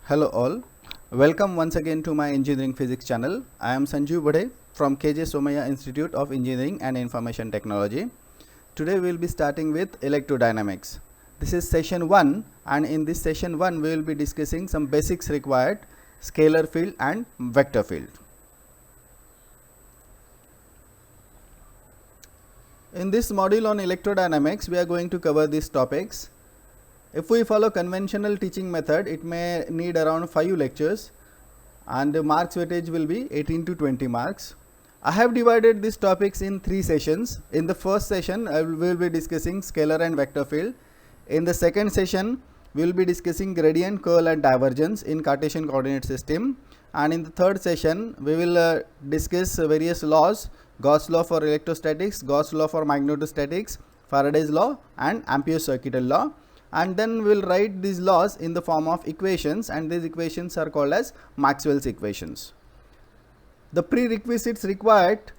Hello all, welcome once again to my engineering physics channel. I am Sanjeev Bade from KJ Somaiya Institute of Engineering and Information Technology. Today we will be starting with electrodynamics. This is session 1, and in this session 1 we will be discussing some basics required, scalar field and vector field. In this module on electrodynamics we are going to cover these topics. If we follow conventional teaching method, it may need around 5 lectures and the marks weightage will be 18 to 20 marks. I have divided these topics in 3 sessions. In the first session, I will be discussing scalar and vector field. In the second session, we will be discussing gradient, curl and divergence in Cartesian coordinate system. And in the third session, we will discuss various laws, Gauss law for electrostatics, Gauss law for magnetostatics, Faraday's law and Ampere's circuital law. And then we will write these laws in the form of equations, and these equations are called as Maxwell's equations. The prerequisites required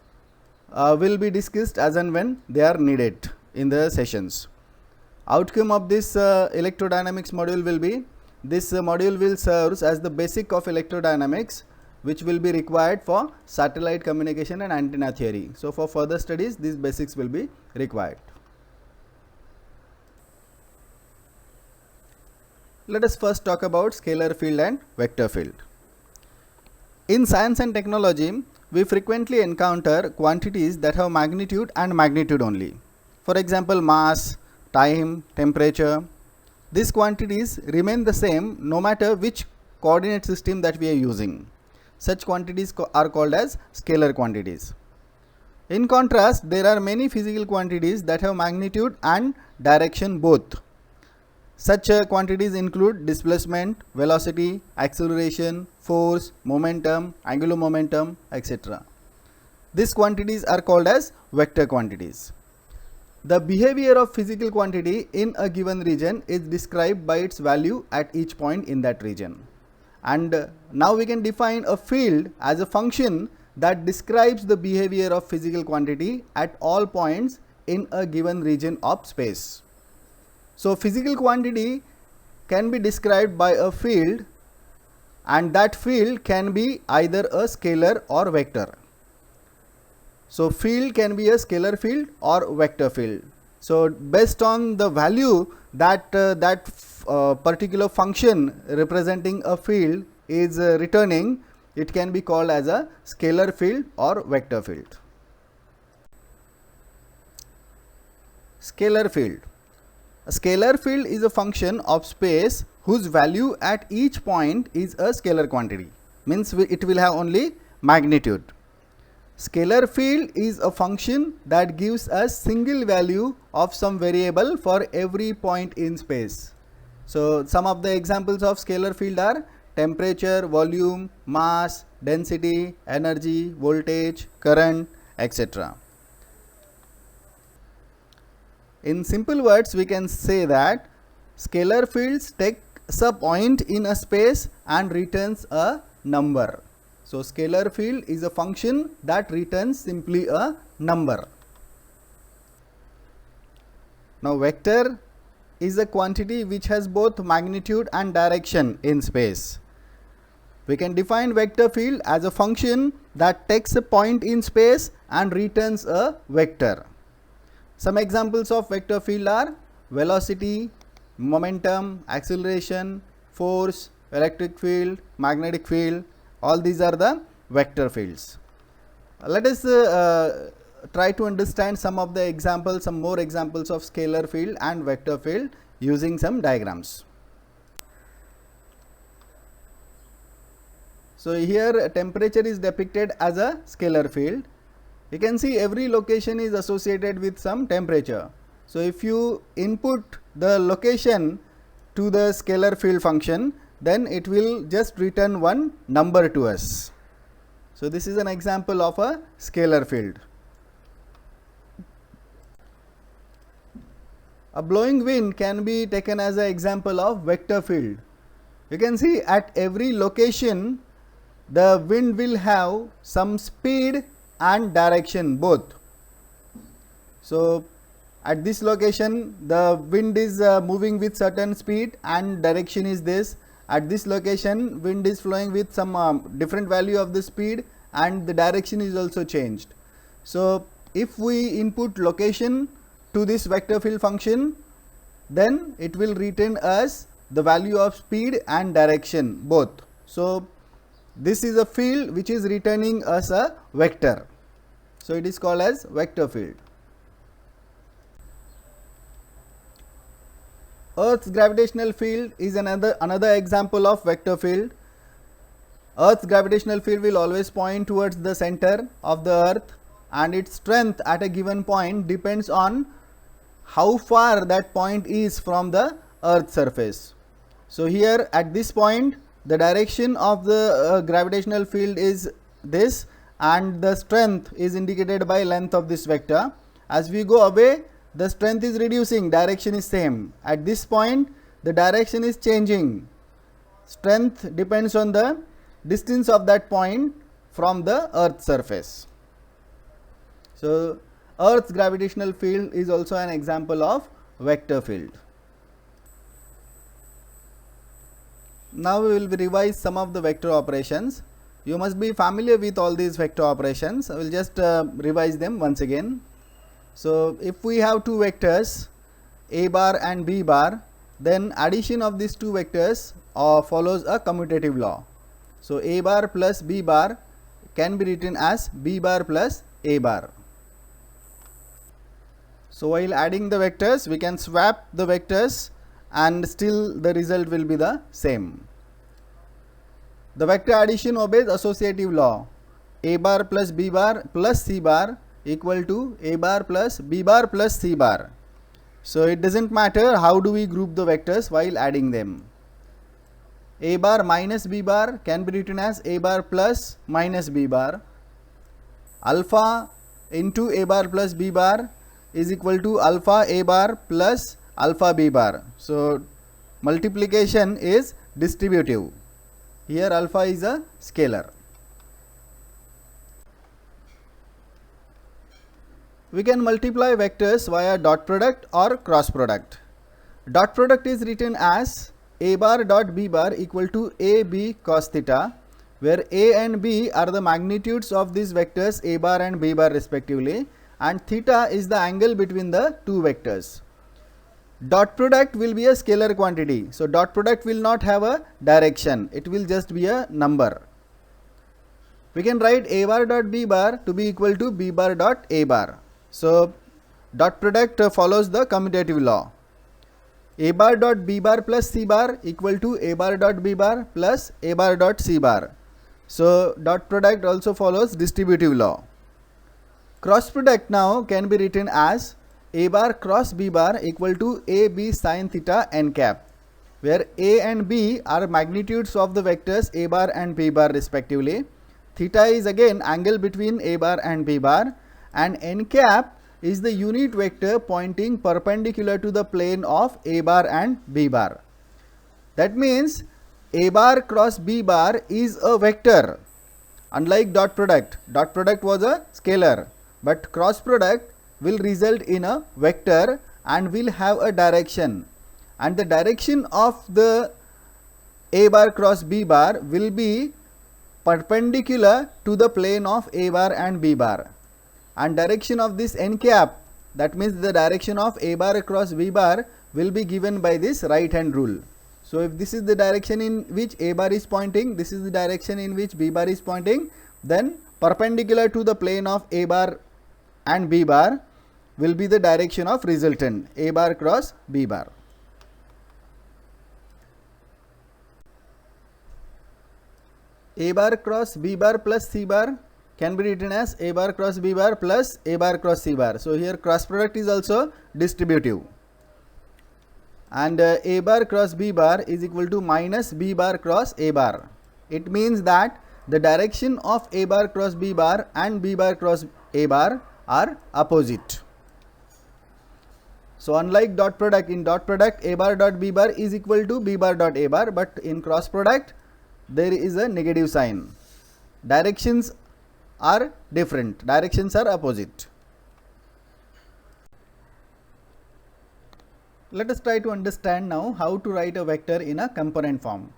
will be discussed as and when they are needed in the sessions. Outcome of this electrodynamics module will be, this module will serve as the basic of electrodynamics, which will be required for satellite communication and antenna theory. So for further studies, these basics will be required. Let us first talk about scalar field and vector field. In science and technology, we frequently encounter quantities that have magnitude and magnitude only. For example, mass, time, temperature. These quantities remain the same no matter which coordinate system that we are using. Such quantities are called as scalar quantities. In contrast, there are many physical quantities that have magnitude and direction both. Such quantities include displacement, velocity, acceleration, force, momentum, angular momentum, etc. These quantities are called as vector quantities. The behavior of physical quantity in a given region is described by its value at each point in that region. And now we can define a field as a function that describes the behavior of physical quantity at all points in a given region of space. So physical quantity can be described by a field, and that field can be either a scalar or vector. So field can be a scalar field or vector field. So based on the value that particular function representing a field is returning, it can be called as a scalar field or vector field. Scalar field. A scalar field is a function of space whose value at each point is a scalar quantity, means it will have only magnitude. Scalar field is a function that gives a single value of some variable for every point in space. So some of the examples of scalar field are temperature, volume, mass, density, energy, voltage, current, etc. In simple words, we can say that scalar fields takes a point in a space and returns a number. So scalar field is a function that returns simply a number. Now vector is a quantity which has both magnitude and direction in space. We can define vector field as a function that takes a point in space and returns a vector. Some examples of vector field are velocity, momentum, acceleration, force, electric field, magnetic field. All these are the vector fields. Let us try to understand some of the examples, some more examples of scalar field and vector field using some diagrams. So here temperature is depicted as a scalar field. You can see every location is associated with some temperature. So if you input the location to the scalar field function, then it will just return one number to us. So this is an example of a scalar field. A blowing wind can be taken as an example of vector field. You can see at every location the wind will have some speed and direction both. So at this location the wind is moving with certain speed and direction is this, at this location wind is flowing with some different value of the speed and the direction is also changed. So if we input location to this vector field function, then it will return us the value of speed and direction both. So this is a field which is returning us a vector. So it is called as vector field. Earth's gravitational field is another example of vector field. Earth's gravitational field will always point towards the center of the earth, and its strength at a given point depends on how far that point is from the earth's surface. So here at this point, the direction of the gravitational field is this, and the strength is indicated by length of this vector. As we go away, the strength is reducing, direction is same. At this point, the direction is changing. Strength depends on the distance of that point from the earth's surface. So earth's gravitational field is also an example of vector field. Now we will revise some of the vector operations. You must be familiar with all these vector operations. I will just revise them once again. So if we have two vectors a bar and b bar, then addition of these two vectors follows a commutative law. So a bar plus b bar can be written as b bar plus a bar. So while adding the vectors, we can swap the vectors and still the result will be the same. The vector addition obeys associative law. A bar plus b bar plus c bar equal to a bar plus b bar plus c bar. So it doesn't matter how do we group the vectors while adding them. A bar minus b bar can be written as a bar plus minus b bar. Alpha into a bar plus b bar is equal to alpha a bar plus alpha b bar. So multiplication is distributive. Here alpha is a scalar. We can multiply vectors via dot product or cross product. Dot product is written as a bar dot b bar equal to a b cos theta, where a and b are the magnitudes of these vectors a bar and b bar respectively, and theta is the angle between the two vectors. Dot product will be a scalar quantity. So dot product will not have a direction, it will just be a number. We can write a bar dot b bar to be equal to b bar dot a bar. So dot product follows the commutative law. A bar dot b bar plus c bar equal to a bar dot b bar plus a bar dot c bar. So dot product also follows distributive law. Cross product now can be written as a bar cross b bar equal to a b sin theta n cap, where a and b are magnitudes of the vectors a bar and b bar respectively. Theta is again angle between a bar and b bar, and n cap is the unit vector pointing perpendicular to the plane of a bar and b bar. That means a bar cross b bar is a vector. Unlike dot product was a scalar, but cross product will result in a vector and will have a direction, and the direction of the a bar cross b bar will be perpendicular to the plane of a bar and b bar, and direction of this n cap, that means the direction of a bar across b bar, will be given by this right hand rule. So if this is the direction in which a bar is pointing, this is the direction in which b bar is pointing, then perpendicular to the plane of a bar and b bar will be the direction of resultant a bar cross b bar. A bar cross b bar plus c bar can be written as a bar cross b bar plus a bar cross c bar. So here cross product is also distributive, and a bar cross b bar is equal to minus b bar cross a bar. It means that the direction of a bar cross b bar and b bar cross a bar are opposite. So unlike dot product, in dot product a bar dot b bar is equal to b bar dot a bar, but in cross product there is a negative sign. Directions are different, directions are opposite. Let us try to understand now how to write a vector in a component form.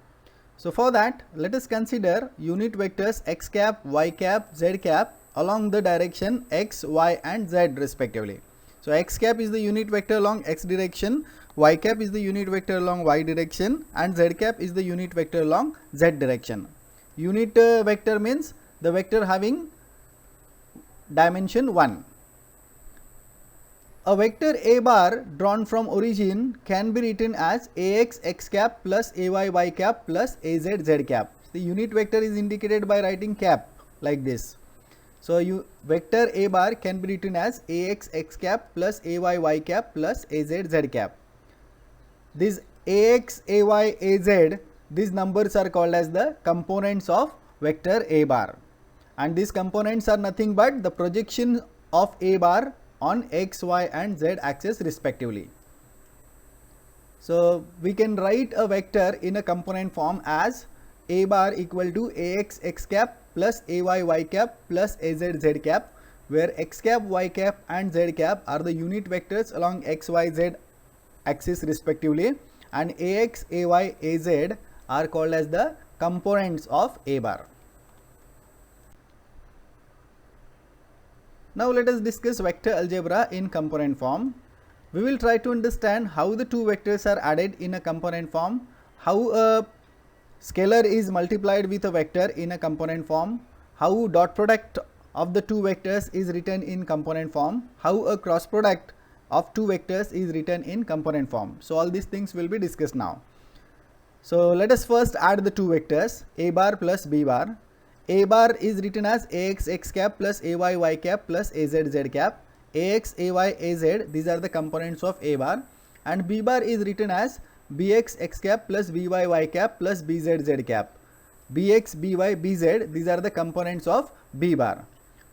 So for that, let us consider unit vectors x cap, y cap, z cap along the direction x, y and z respectively. So x cap is the unit vector along x direction, y cap is the unit vector along y direction and z cap is the unit vector along z direction. Unit vector means the vector having dimension 1. A vector a bar drawn from origin can be written as ax x cap plus ay y cap plus az z cap. The unit vector is indicated by writing cap like this. So vector a bar can be written as ax x cap plus ay y cap plus az z cap. These ax, ay, az, these numbers are called as the components of vector a bar, and these components are nothing but the projection of a bar on x, y and z axis respectively. So we can write a vector in a component form as a bar equal to ax x cap plus ay y cap plus az z cap, where x cap, y cap and z cap are the unit vectors along x, y, z axis respectively, and ax, ay, az are called as the components of a bar. Now let us discuss vector algebra in component form. We will try to understand how the two vectors are added in a component form, how a scalar is multiplied with a vector in a component form, how dot product of the two vectors is written in component form, how a cross product of two vectors is written in component form. So all these things will be discussed now. So let us first add the two vectors a bar plus b bar. A bar is written as ax x cap plus ay y cap plus az z cap. Ax, ay, az, these are the components of a bar, and b bar is written as bx x cap plus by y cap plus bz z cap. Bx, by, bz, these are the components of b bar.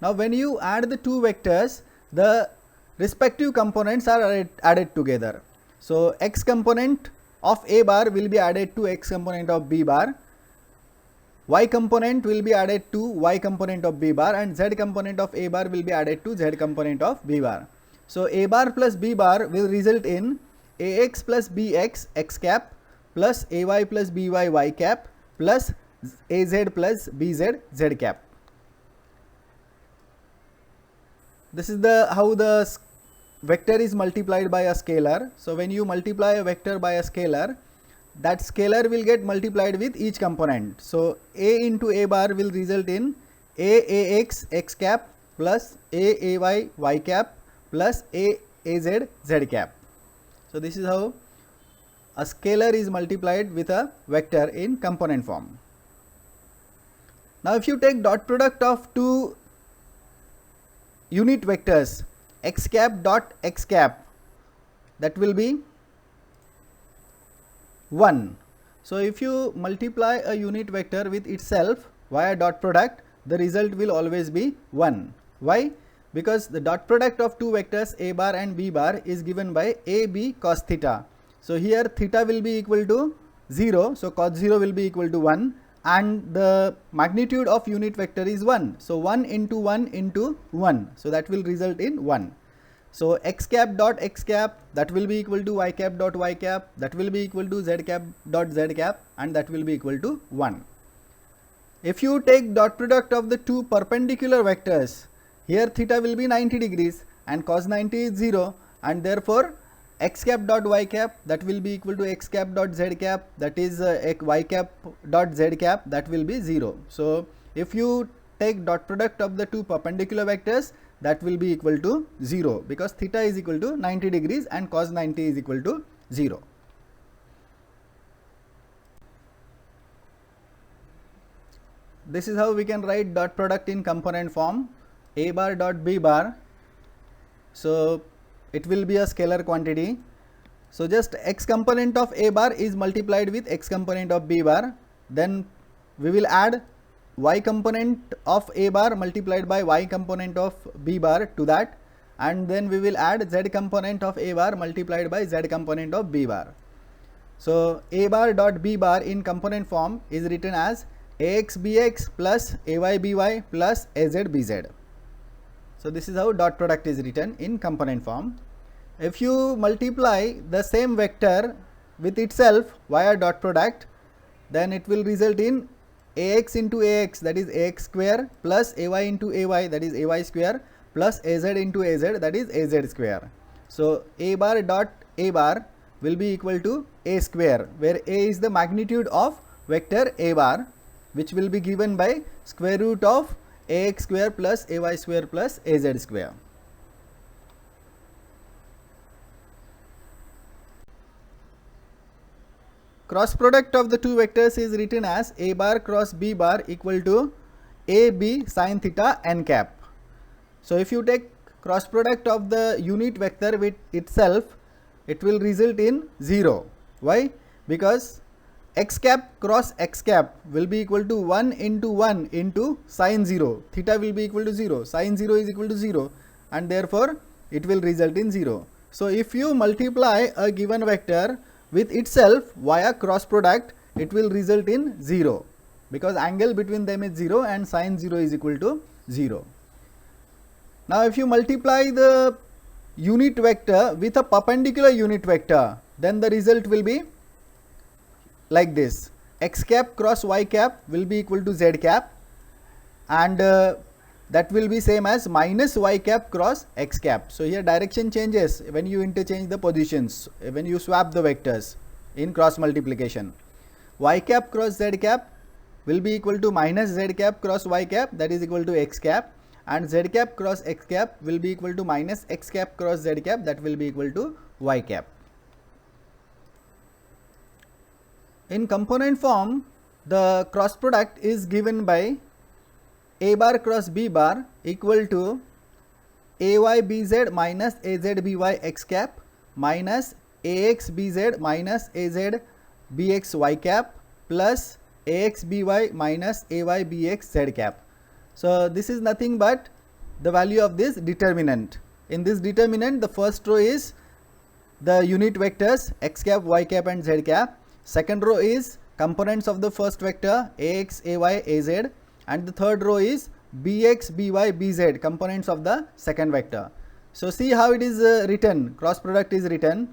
Now when you add the two vectors, the respective components are added together. So x component of a bar will be added to x component of b bar, y component will be added to y component of b bar, and z component of a bar will be added to z component of b bar. So a bar plus b bar will result in ax plus bx x cap plus ay plus by y cap plus az plus bz z cap. This is how the vector is multiplied by a scalar. So when you multiply a vector by a scalar, that scalar will get multiplied with each component. So a into a bar will result in ax x cap plus ay y cap plus az z cap. So this is how a scalar is multiplied with a vector in component form. Now if you take dot product of two unit vectors x cap dot x cap, that will be 1. So if you multiply a unit vector with itself via dot product, the result will always be 1. Why? Because the dot product of two vectors a bar and b bar is given by ab cos theta. So here theta will be equal to 0, so cos 0 will be equal to 1, and the magnitude of unit vector is 1. So 1 into 1 into 1, so that will result in 1. So x cap dot x cap, that will be equal to y cap dot y cap, that will be equal to z cap dot z cap, and that will be equal to 1. If you take dot product of the two perpendicular vectors, here theta will be 90 degrees and cos 90 is 0, and therefore x cap dot y cap, that will be equal to x cap dot z cap, that is y cap dot z cap, that will be 0. So if you take dot product of the two perpendicular vectors, that will be equal to 0, because theta is equal to 90 degrees and cos 90 is equal to 0. This is how we can write dot product in component form, a bar dot b bar. So it will be a scalar quantity. So just x component of a bar is multiplied with x component of b bar, then we will add y component of a bar multiplied by y component of b bar to that, and then we will add z component of a bar multiplied by z component of b bar. So a bar dot b bar in component form is written as ax bx plus ay by plus az bz. So this is how dot product is written in component form. If you multiply the same vector with itself via dot product, then it will result in ax into ax, that is ax square, plus ay into ay, that is ay square, plus az into az, that is az square. So a bar dot a bar will be equal to a square, where a is the magnitude of vector a bar, which will be given by square root of ax square plus ay square plus az square. Cross product of the two vectors is written as a bar cross b bar equal to ab sin theta n cap. So if you take cross product of the unit vector with itself, it will result in 0. Why? Because x cap cross x cap will be equal to 1 into 1 into sin 0. Theta will be equal to 0. Sin 0 is equal to 0, and therefore it will result in 0. So if you multiply a given vector with itself via cross product, it will result in 0, because angle between them is 0 and sin 0 is equal to 0. Now if you multiply the unit vector with a perpendicular unit vector, then the result will be like this: x cap cross y cap will be equal to z cap, and that will be same as minus y cap cross x cap. So here direction changes when you interchange the positions, when you swap the vectors in cross multiplication. Y cap cross z cap will be equal to minus z cap cross y cap, that is equal to x cap, and z cap cross x cap will be equal to minus x cap cross z cap, that will be equal to y cap. In component form, the cross product is given by a bar cross b bar equal to ay bz minus az by x cap minus ax bz minus az bx y cap plus ax by minus ay bx z cap. So this is nothing but the value of this determinant. In this determinant, the first row is the unit vectors x cap, y cap and z cap. Second row is components of the first vector ax, ay, az, and the third row is bx, by, bz, components of the second vector. So see how it is written. Cross product is written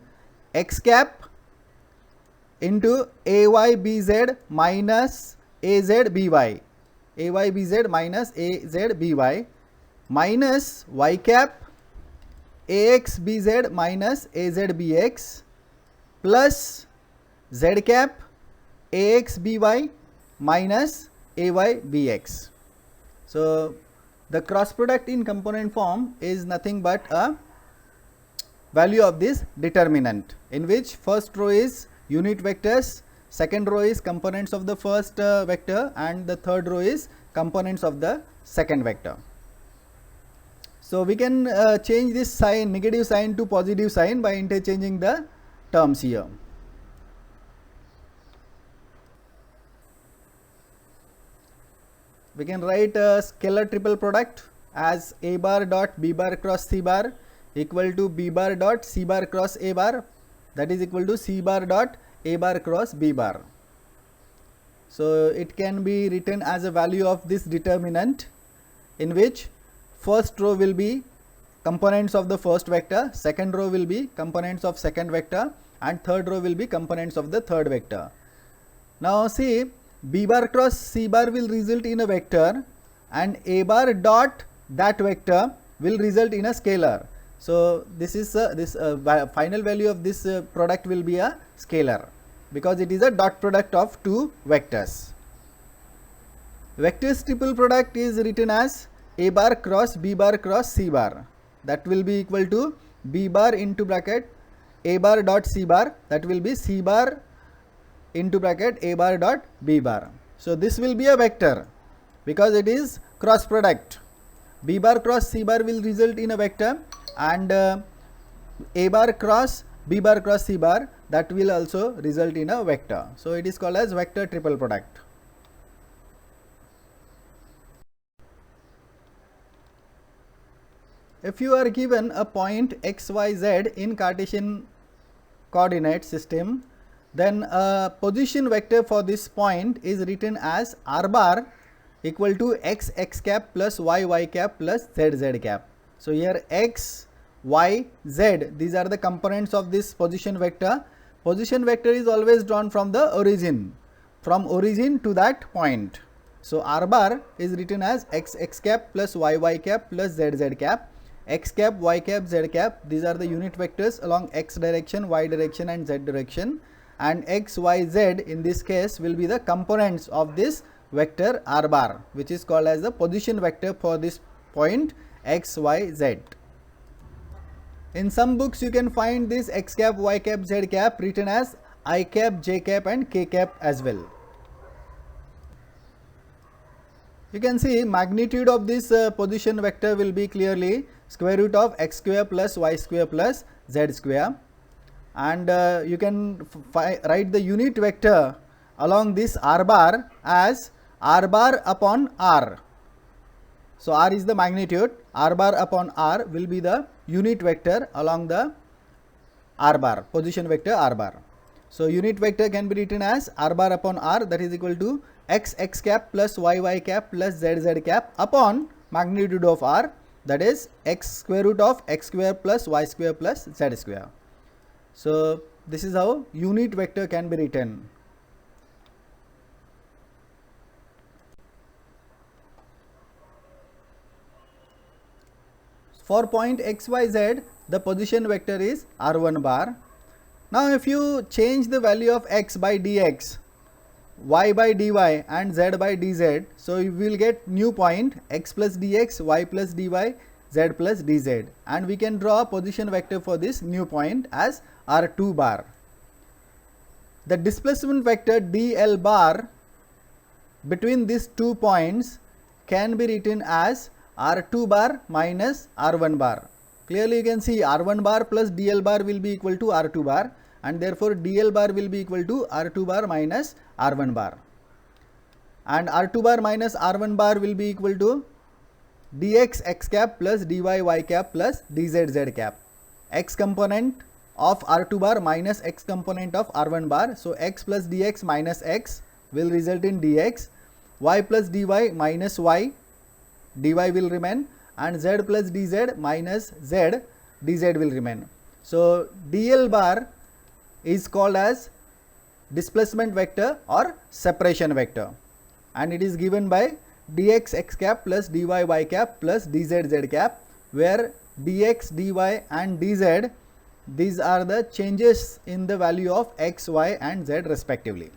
x cap into ay bz minus az by, ay bz minus az by, minus y cap ax bz minus az bx plus z cap ax by minus ay bx. So the cross product in component form is nothing but a value of this determinant, in which first row is unit vectors, second row is components of the first vector, and the third row is components of the second vector. So we can change this sign, negative sign, to positive sign by interchanging the terms here. We can write a scalar triple product as a bar dot b bar cross c bar equal to b bar dot c bar cross a bar, that is equal to c bar dot a bar cross b bar. So it can be written as a value of this determinant, in which first row will be components of the first vector, second row will be components of second vector, and third row will be components of the third vector. Now see, b bar cross c bar will result in a vector, and a bar dot that vector will result in a scalar. So this is final value of this product will be a scalar, because it is a dot product of two vectors. Vectors triple product is written as a bar cross b bar cross c bar, that will be equal to b bar into bracket a bar dot c bar, that will be c bar into bracket a bar dot b bar. So this will be a vector because it is cross product. B bar cross c bar will result in a vector, and a bar cross b bar cross c bar, that will also result in a vector. So it is called as vector triple product. If you are given a point x, y, z in Cartesian coordinate system, then a position vector for this point is written as r bar equal to x, x cap plus y, y cap plus z, z cap. So here x, y, z, these are the components of this position vector. Position vector is always drawn from the origin. from origin to that point. So r bar is written as x cap plus y cap plus z cap. X cap, y cap, z cap, these are the unit vectors along x direction, y direction and z direction, and x, y, z in this case will be the components of this vector r bar, which is called as the position vector for this point x, y, z. In some books you can find this x cap, y cap, z cap written as I cap, j cap and k cap as well. You can see magnitude of this position vector will be clearly square root of x square plus y square plus z square, and you can write the unit vector along this r bar as r bar upon r. So r is the magnitude, r bar upon r will be the unit vector along the r bar, position vector r bar. So unit vector can be written as r bar upon r, that is equal to x cap plus y cap plus z cap upon magnitude of r, that is x square root of x square plus y square plus z square. So this is how unit vector can be written. For point x, y, z, the position vector is r1 bar. Now if you change the value of x by dx, y by dy and z by dz, so you will get new point x plus dx, y plus dy, z plus dz, and we can draw a position vector for this new point as r2 bar. The displacement vector dl bar between these 2 points can be written as r2 bar minus r1 bar. Clearly you can see r1 bar plus dl bar will be equal to r2 bar, and therefore dl bar will be equal to r2 bar minus r1 bar, and r2 bar minus r1 bar will be equal to dx x cap plus dy y cap plus dz z cap. X component of r2 bar minus x component of r1 bar, so x plus dx minus x will result in dx, y plus dy minus y, dy will remain, and z plus dz minus z, dz will remain. So dl bar is called as displacement vector or separation vector, and it is given by dx x cap plus dy y cap plus dz z cap, where dx, dy and dz, these are the changes in the value of x, y and z respectively.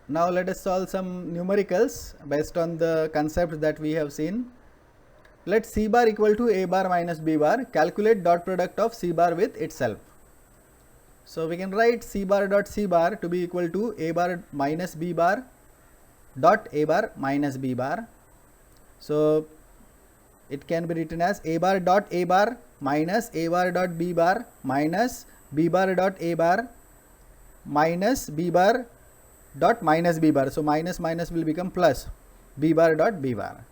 Now let us solve some numericals based on the concept that we have seen. Let c bar equal to a bar minus b bar. Calculate dot product of c bar with itself. So we can write c bar dot c bar to be equal to a bar minus b bar dot a bar minus b bar. So it can be written as a bar dot a bar minus a bar dot b bar minus b bar dot a bar minus b bar dot minus b bar. So minus minus will become plus b bar dot b bar.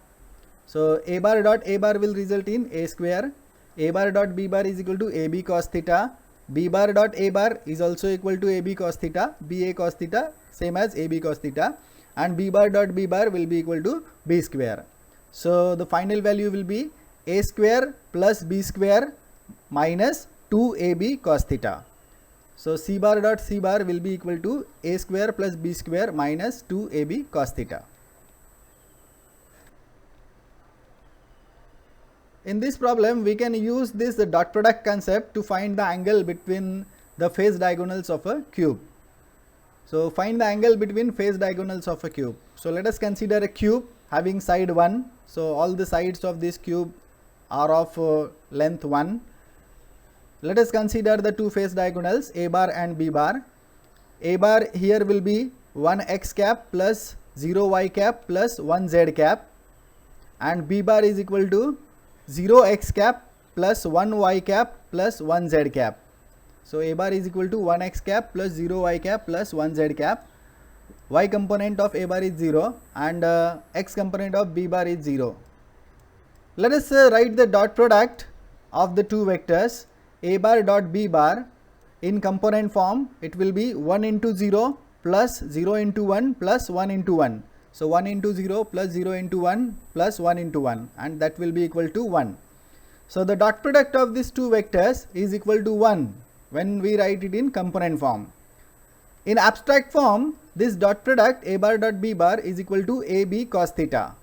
So a bar dot a bar will result in a square. A bar dot b bar is equal to ab cos theta. B bar dot a bar is also equal to ab cos theta. Ba cos theta same as ab cos theta, and b bar dot b bar will be equal to b square. So the final value will be a square plus b square minus 2ab cos theta. So c bar dot c bar will be equal to a square plus b square minus 2ab cos theta. In this problem, we can use this dot product concept to find the angle between the face diagonals of a cube. So find the angle between face diagonals of a cube. So let us consider a cube having side 1. So all the sides of this cube are of length 1. Let us consider the two face diagonals a bar and b bar. A bar here will be 1 x cap plus 0 y cap plus 1 z cap, and b bar is equal to 0 x cap plus 1 y cap plus 1 z cap. So a bar is equal to 1 x cap plus 0 y cap plus 1 z cap. Y component of a bar is 0 and x component of b bar is 0. Let us write the dot product of the two vectors a bar dot b bar in component form. It will be 1 into 0 plus 0 into 1 plus 1 into 1. So 1 into 0 plus 0 into 1 plus 1 into 1, and that will be equal to 1. So the dot product of these two vectors is equal to 1. when we write it in component form. In abstract form, this dot product a bar dot b bar is equal to ab cos theta.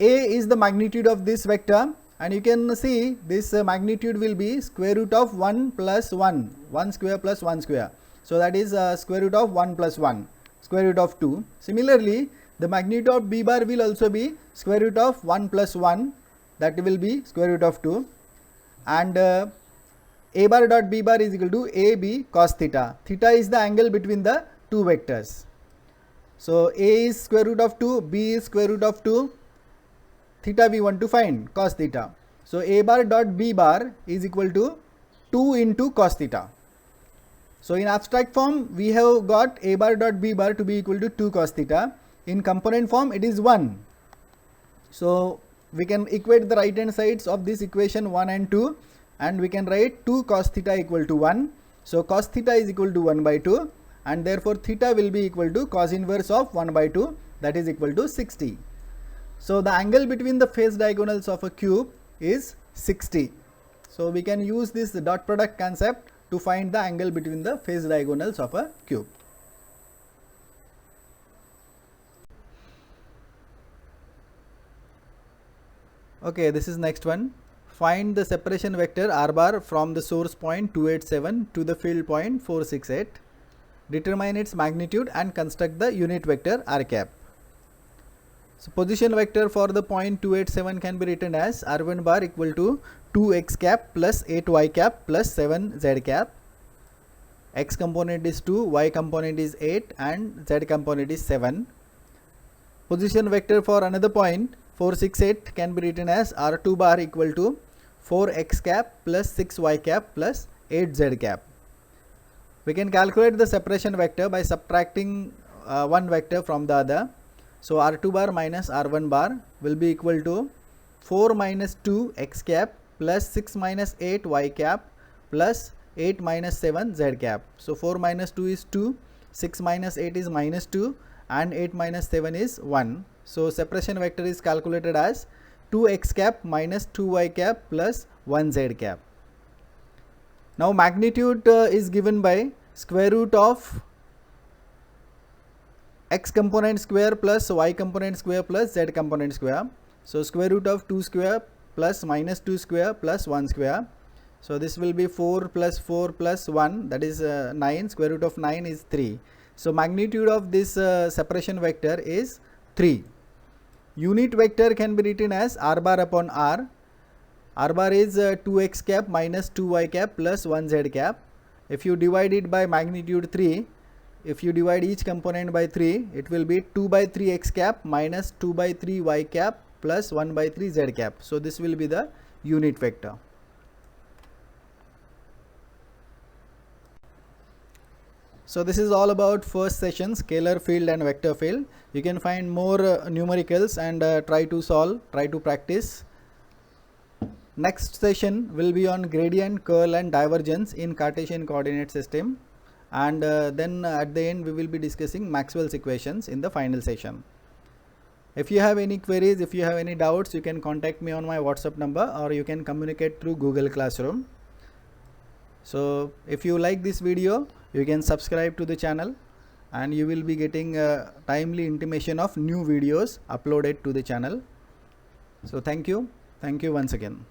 A is the magnitude of this vector, and you can see this magnitude will be square root of 1 plus 1, 1 square plus 1 square. So that is square root of 1 plus 1, square root of 2. Similarly, the magnitude of b bar will also be square root of 1 plus 1, that will be square root of 2. And a bar dot b bar is equal to ab cos theta. Theta is the angle between the two vectors. So a is square root of 2, b is square root of 2. Theta we want to find, cos theta. So a bar dot b bar is equal to 2 into cos theta. So in abstract form, we have got a bar dot b bar to be equal to 2 cos theta. In component form, it is 1. So we can equate the right hand sides of this equation 1 and 2, and we can write 2 cos theta equal to 1. So cos theta is equal to 1 by 2, and therefore theta will be equal to cos inverse of 1 by 2, that is equal to 60. So the angle between the face diagonals of a cube is 60. So we can use this dot product concept to find the angle between the face diagonals of a cube. Okay, this is next one. Find the separation vector r bar from the source point 287 to the field point 468. Determine its magnitude and construct the unit vector r cap. So position vector for the point 287 can be written as r1 bar equal to 2x cap plus 8y cap plus 7z cap. X component is 2, y component is 8, and z component is 7. Position vector for another point 468 can be written as r2 bar equal to 4x cap plus 6y cap plus 8z cap. We can calculate the separation vector by subtracting one vector from the other. So r2 bar minus r1 bar will be equal to 4 minus 2 x cap plus 6 minus 8 y cap plus 8 minus 7 z cap. So 4 minus 2 is 2, 6 minus 8 is minus 2, and 8 minus 7 is 1. So separation vector is calculated as 2x cap minus 2y cap plus 1z cap. Now magnitude is given by square root of x component square plus y component square plus z component square. So square root of 2 square plus minus 2 square plus 1 square. So this will be 4 plus 4 plus 1, that is 9. Square root of 9 is 3. So magnitude of this separation vector is 3. Unit vector can be written as r bar upon r. R bar is 2x cap minus 2y cap plus 1z cap. If you divide it by magnitude 3, if you divide each component by 3, it will be 2 by 3 x cap minus 2 by 3 y cap plus 1 by 3 z cap. So this will be the unit vector. So this is all about first session, scalar field and vector field. You can find more numericals and try to solve, try to practice. Next session will be on gradient, curl and divergence in Cartesian coordinate system. And then at the end we will be discussing Maxwell's equations in the final session. If you have any queries, if you have any doubts, you can contact me on my WhatsApp number, or you can communicate through Google Classroom. So if you like this video, you can subscribe to the channel, and you will be getting timely intimation of new videos uploaded to the channel. So thank you once again.